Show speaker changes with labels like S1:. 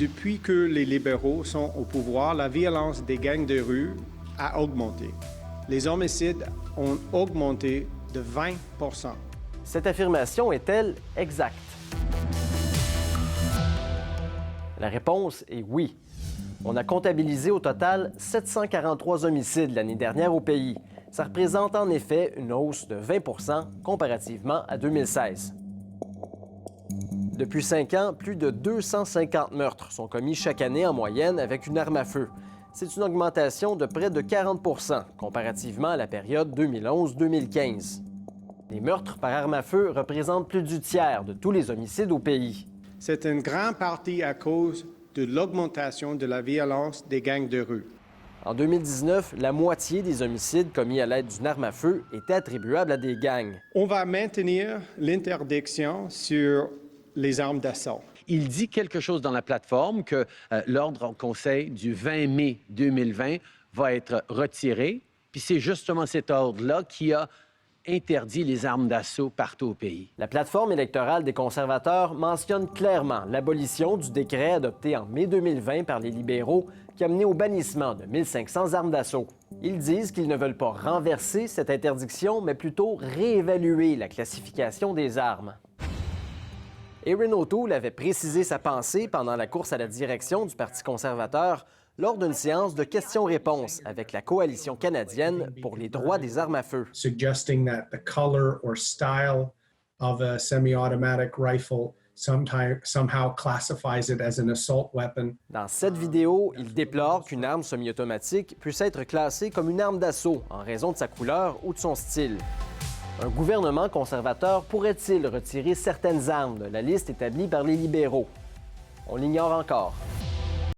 S1: Depuis que les libéraux sont au pouvoir, la violence des gangs de rue a augmenté. Les homicides ont augmenté de 20 %.
S2: Cette affirmation est-elle exacte? La réponse est oui. On a comptabilisé au total 743 homicides l'année dernière au pays. Ça représente en effet une hausse de 20 % comparativement à 2016. Depuis 5 ans, plus de 250 meurtres sont commis chaque année en moyenne avec une arme à feu. C'est une augmentation de près de 40 % comparativement à la période 2011-2015. Les meurtres par arme à feu représentent plus du tiers de tous les homicides au pays.
S1: C'est une grande partie à cause de l'augmentation de la violence des gangs de rue.
S2: En 2019, la moitié des homicides commis à l'aide d'une arme à feu étaient attribuables à des gangs.
S1: On va maintenir l'interdiction sur les armes d'assaut.
S3: Il dit quelque chose dans la plateforme que l'ordre en conseil du 20 mai 2020 va être retiré. Puis c'est justement cet ordre-là qui a interdit les armes d'assaut partout au pays.
S2: La plateforme électorale des conservateurs mentionne clairement l'abolition du décret adopté en mai 2020 par les libéraux qui a mené au bannissement de 1500 armes d'assaut. Ils disent qu'ils ne veulent pas renverser cette interdiction, mais plutôt réévaluer la classification des armes. Erin O'Toole avait précisé sa pensée pendant la course à la direction du Parti conservateur lors d'une séance de questions-réponses avec la Coalition canadienne pour les droits des armes à feu.
S4: Suggesting that the color or style of a semi-automatic rifle somehow classifies it as an assault weapon.
S2: Dans cette vidéo, il déplore qu'une arme semi-automatique puisse être classée comme une arme d'assaut en raison de sa couleur ou de son style. Un gouvernement conservateur pourrait-il retirer certaines armes de la liste établie par les libéraux? On l'ignore encore.